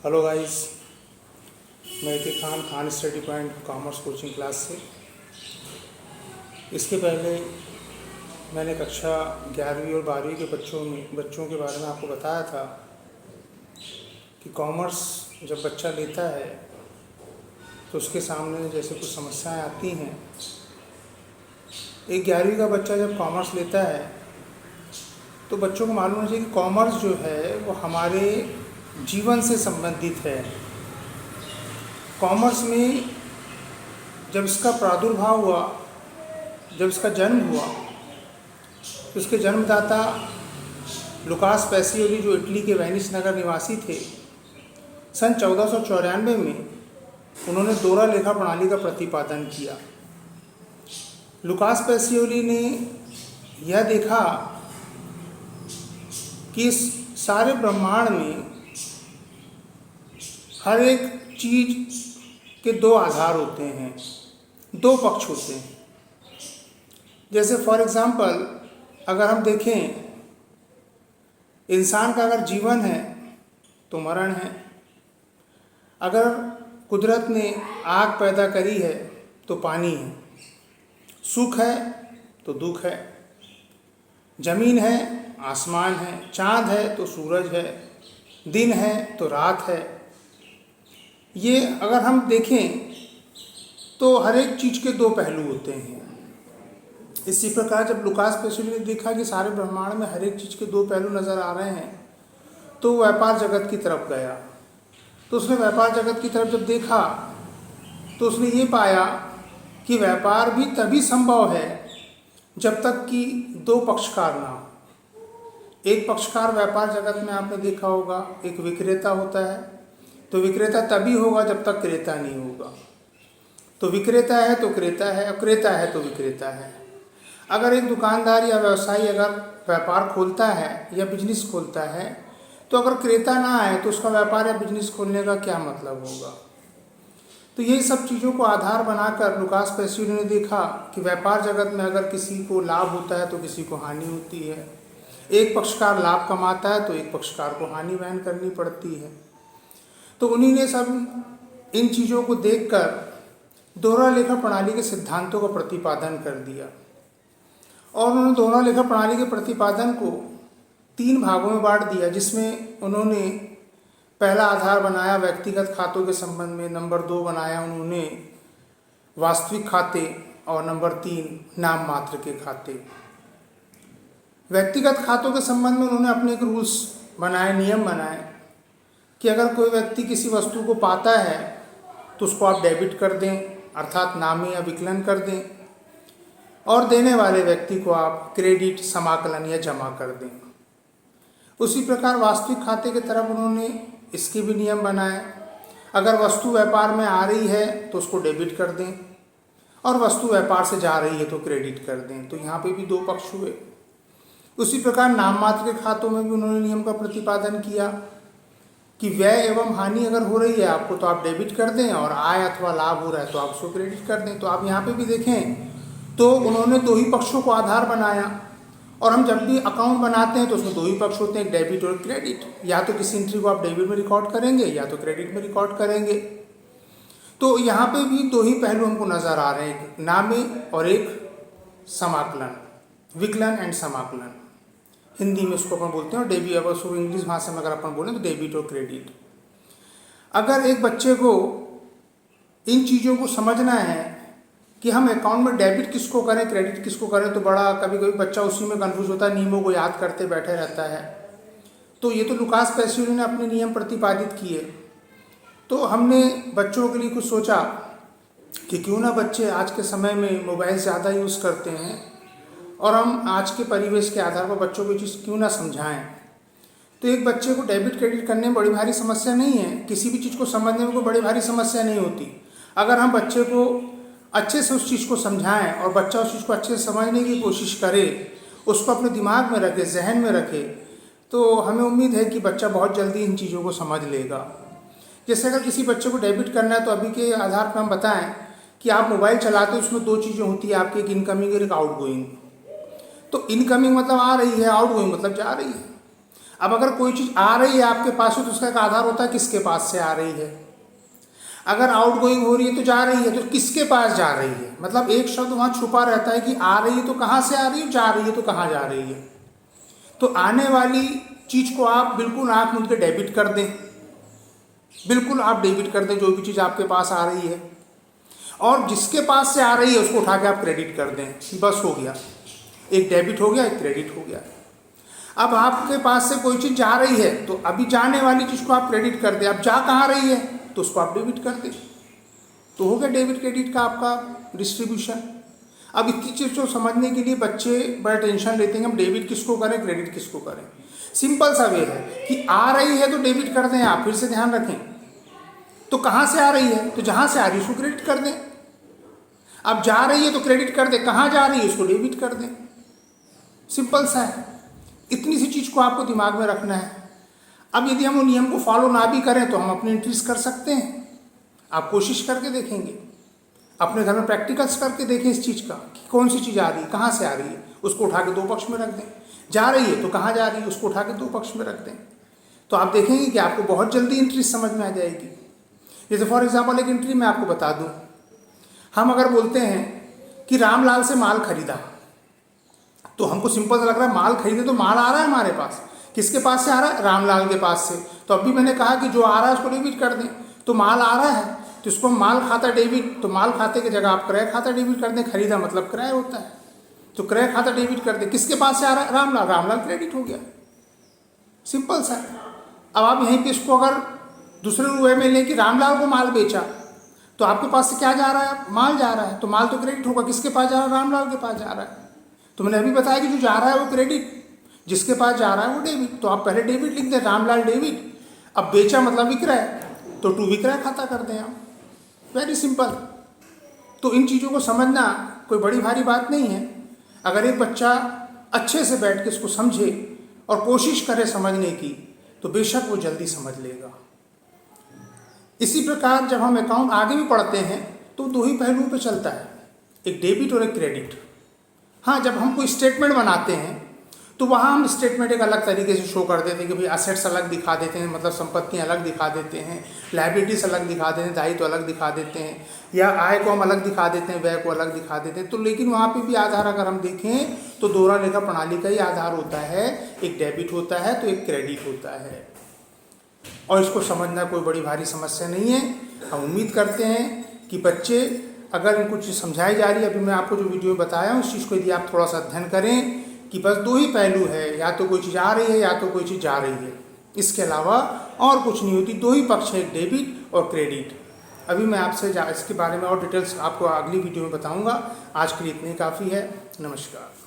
Hello guys, मैं के Khan study point commerce coaching class से। इसके पहले मैंने कक्षा 11वीं और 12वीं के बच्चों के बारे में आपको बताया था कि कॉमर्स जब बच्चा लेता है तो उसके सामने जैसे कुछ समस्याएं आती हैं। एक 11वीं का बच्चा जब कॉमर्स लेता है तो बच्चों को मालूम होना चाहिए कि कॉमर्स जो है वो हमारे जीवन से संबंधित है। कॉमर्स में जब इसका प्रादुर्भाव हुआ, जब इसका जन्म हुआ, तो इसके जन्मदाता लुकास पैसियोली जो इटली के वेनिस नगर निवासी थे, सन 1494 में उन्होंने दोहरा लेखा प्रणाली का प्रतिपादन किया। लुकास पैसियोली ने यह देखा कि इस सारे ब्रह्मांड में हर एक चीज़ के दो आधार होते हैं, दो पक्ष होते हैं। जैसे फॉर एग्ज़ाम्पल अगर हम देखें, इंसान का अगर जीवन है तो मरण है। अगर कुदरत ने आग पैदा करी है तो पानी है, सुख है तो दुख है, जमीन है, आसमान है, चाँद है तो सूरज है, दिन है तो रात है। ये अगर हम देखें तो हर एक चीज़ के दो पहलू होते हैं। इसी प्रकार जब लुकास पैसियोली ने देखा कि सारे ब्रह्मांड में हर एक चीज़ के दो पहलू नज़र आ रहे हैं तो व्यापार जगत की तरफ गया। तो उसने व्यापार जगत की तरफ जब देखा तो उसने ये पाया कि व्यापार भी तभी संभव है जब तक कि दो पक्षकार ना हो। एक पक्षकार व्यापार जगत में आपने देखा होगा, एक विक्रेता होता है, तो विक्रेता तभी होगा जब तक क्रेता नहीं होगा। तो विक्रेता है तो क्रेता है, और क्रेता है तो विक्रेता है। अगर एक दुकानदार या व्यवसायी अगर व्यापार खोलता है या बिजनेस खोलता है तो अगर क्रेता ना आए तो उसका व्यापार या बिजनेस खोलने का क्या मतलब होगा। तो यही सब चीज़ों को आधार बनाकर लुकास पैसियोली ने देखा कि व्यापार जगत में अगर किसी को लाभ होता है तो किसी को हानि होती है। एक पक्षकार लाभ कमाता है तो एक पक्षकार को हानि वहन करनी पड़ती है। तो उन्हीं ने सब इन चीज़ों को देखकर दोहरा लेखा प्रणाली के सिद्धांतों का प्रतिपादन कर दिया। और उन्होंने दोहरा लेखा प्रणाली के प्रतिपादन को 3 भागों में बांट दिया, जिसमें उन्होंने पहला आधार बनाया व्यक्तिगत खातों के संबंध में, नंबर 2 बनाया उन्होंने वास्तविक खाते, और नंबर 3 नाम मात्र के खाते। व्यक्तिगत खातों के संबंध में उन्होंने अपने एक रूल्स बनाए, नियम बनाए कि अगर कोई व्यक्ति किसी वस्तु को पाता है तो उसको आप डेबिट कर दें, अर्थात नामी या विकलन कर दें, और देने वाले व्यक्ति को आप क्रेडिट, समाकलन या जमा कर दें। उसी प्रकार वास्तविक खाते की तरफ उन्होंने इसके भी नियम बनाए। अगर वस्तु व्यापार में आ रही है तो उसको डेबिट कर दें, और वस्तु व्यापार से जा रही है तो क्रेडिट कर दें। तो यहाँ पे भी दो पक्ष हुए। उसी प्रकार नाम मात्र के खातों में भी उन्होंने नियम का प्रतिपादन किया कि व्यय एवं हानि अगर हो रही है आपको तो आप डेबिट कर दें, और आय अथवा लाभ हो रहा है तो आप उसको क्रेडिट कर दें। तो आप यहाँ पे भी देखें तो उन्होंने दो ही पक्षों को आधार बनाया। और हम जब भी अकाउंट बनाते हैं तो उसमें दो ही पक्ष होते हैं, डेबिट और क्रेडिट। या तो किसी एंट्री को आप डेबिट में रिकॉर्ड करेंगे या तो क्रेडिट में रिकॉर्ड करेंगे। तो यहाँ पे भी दो ही पहलू हमको नज़र आ रहे हैं, एक नामे और एक समाकलन, विकलन एंड समाकलन। हिंदी में उसको अपन बोलते हैं, और डेबिट, अगर उसको इंग्लिश भाषा में अगर अपन बोलें तो डेबिट और क्रेडिट। अगर एक बच्चे को इन चीज़ों को समझना है कि हम अकाउंट में डेबिट किसको करें, क्रेडिट किसको करें, तो बड़ा कभी कभी बच्चा उसी में कन्फ्यूज होता है, नियमों को याद करते बैठे रहता है। तो ये तो लुकास पैसियोली ने अपने नियम प्रतिपादित किए। तो हमने बच्चों के लिए कुछ सोचा कि क्यों ना बच्चे आज के समय में मोबाइल ज़्यादा यूज़ करते हैं, और हम आज के परिवेश के आधार पर बच्चों को चीज़ क्यों ना समझाएं। तो एक बच्चे को डेबिट क्रेडिट करने में बड़ी भारी समस्या नहीं है, किसी भी चीज़ को समझने में कोई बड़ी भारी समस्या नहीं होती। अगर हम बच्चे को अच्छे से उस चीज़ को समझाएं और बच्चा उस चीज़ को अच्छे से समझने की कोशिश करे, उसको अपने दिमाग में रखे, जहन में रखे, तो हमें उम्मीद है कि बच्चा बहुत जल्दी इन चीज़ों को समझ लेगा। जैसे अगर किसी बच्चे को डेबिट करना है तो अभी के आधार पर हम बताएं कि आप मोबाइल चलाते हो, उसमें दो चीज़ें होती है आपकी, एक इनकमिंग और एक आउटगोइंग। तो इनकमिंग मतलब आ रही है, आउटगोइंग मतलब जा रही है। अब अगर कोई चीज़ आ रही है आपके पास तो उसका एक आधार होता है किसके पास से आ रही है। अगर आउट गोइंग हो रही है तो जा रही है, तो किसके पास जा रही है, मतलब एक शब्द वहाँ छुपा रहता है कि आ रही है तो कहाँ से आ रही है, जा रही है तो कहाँ जा रही है। तो आने वाली चीज़ को आप बिल्कुल आँख मूंद के डेबिट कर दें, बिल्कुल आप डेबिट कर दें जो भी चीज़ आपके पास आ रही है, और जिसके पास से आ रही है उसको उठा के आप क्रेडिट कर दें। बस हो गया, एक डेबिट हो गया, एक क्रेडिट हो गया। अब आपके पास से कोई चीज़ जा रही है तो अभी जाने वाली चीज़ को आप क्रेडिट कर दें, अब जा कहाँ रही है तो उसको आप डेबिट कर दें, तो हो गया डेबिट क्रेडिट का आपका डिस्ट्रीब्यूशन। अब इतनी चीज़ को समझने के लिए बच्चे बड़ा टेंशन लेते हैं हम डेबिट किसको करें क्रेडिट किसको करें। सिंपल सा वे है कि आ रही है तो डेबिट कर दें, आप फिर से ध्यान रखें। तो कहाँ से आ रही है, तो जहाँ से आ रही है उसको क्रेडिट कर दें। अब जा रही है तो क्रेडिट कर दें, कहाँ जा रही है उसको डेबिट कर दें। सिंपल सा है, इतनी सी चीज़ को आपको दिमाग में रखना है। अब यदि हम वो नियम को फॉलो ना भी करें तो हम अपनी एंट्रीज कर सकते हैं। आप कोशिश करके देखेंगे, अपने घर में प्रैक्टिकल्स करके देखें इस चीज़ का कि कौन सी चीज़ आ रही है, कहाँ से आ रही है, उसको उठा के दो पक्ष में रख दें। जा रही है तो कहाँ जा रही है उसको उठा के दो पक्ष में रख दें, तो आप देखेंगे कि आपको बहुत जल्दी एंट्रीज समझ में आ जाएगी। जैसे फॉर एग्जाम्पल एक एंट्री मैं आपको बता दूँ, हम अगर बोलते हैं कि रामलाल से माल खरीदा, तो हमको सिंपल सा लग रहा है माल खरीदे तो माल आ रहा है हमारे पास, किसके पास से आ रहा है, रामलाल के पास से। तो अभी मैंने कहा कि जो आ रहा है उसको डेबिट कर दें, तो माल आ रहा है तो इसको माल खाता डेबिट, तो माल खाते की जगह आप क्रय खाता डेबिट कर दें, खरीदा मतलब क्रय होता है, तो क्रय खाता डेबिट कर दें। किसके पास से आ रहा है, रामलाल, रामलाल क्रेडिट हो गया, सिंपल सा। अब आप यहीं पे इसको अगर दूसरे वे में लें कि रामलाल को माल बेचा, तो आपके पास से क्या जा रहा है, माल जा रहा है, तो माल तो क्रेडिट होगा, किसके पास जा रहा है, रामलाल के पास जा रहा है। तो मैंने अभी बताया कि जो जा रहा है वो क्रेडिट, जिसके पास जा रहा है वो डेबिट, तो आप पहले डेबिट लिख दें, रामलाल डेबिट। अब बेचा मतलब विक्रय, तो टू विक्रय खाता कर दें आप, वेरी सिंपल। तो इन चीज़ों को समझना कोई बड़ी भारी बात नहीं है। अगर एक बच्चा अच्छे से बैठ के इसको समझे और कोशिश करे समझने की, तो बेशक वो जल्दी समझ लेगा। इसी प्रकार जब हम अकाउंट आगे भी पढ़ते हैं तो दो ही पहलुओं पे चलता है, एक डेबिट और एक क्रेडिट। हाँ, जब हम कोई स्टेटमेंट बनाते हैं तो वहाँ हम स्टेटमेंट एक अलग तरीके से शो कर देते हैं कि भाई असेट्स अलग दिखा देते हैं, मतलब संपत्तियाँ अलग दिखा देते हैं, लायबिलिटीज अलग दिखा देते हैं, दायित्व अलग दिखा देते हैं, या आय को हम अलग दिखा देते हैं, व्यय को अलग दिखा देते हैं। तो लेकिन वहाँ पे भी आधार अगर हम देखें तो दोहरा लेखा प्रणाली का ही आधार होता है, एक डेबिट होता है तो एक क्रेडिट होता है, और इसको समझना कोई बड़ी भारी समस्या नहीं है। हम उम्मीद करते हैं कि बच्चे अगर इनको चीज़ समझाई जा रही है, अभी मैं आपको जो वीडियो में बताया हूँ, उस चीज़ को यदि आप थोड़ा सा अध्ययन करें कि बस दो ही पहलू है, या तो कोई चीज़ आ रही है या तो कोई चीज़ जा रही है, इसके अलावा और कुछ नहीं होती, दो ही पक्ष है, डेबिट और क्रेडिट। अभी मैं आपसे इसके बारे में और डिटेल्स आपको अगली वीडियो में बताऊंगा। आज के लिए इतने काफ़ी है। नमस्कार।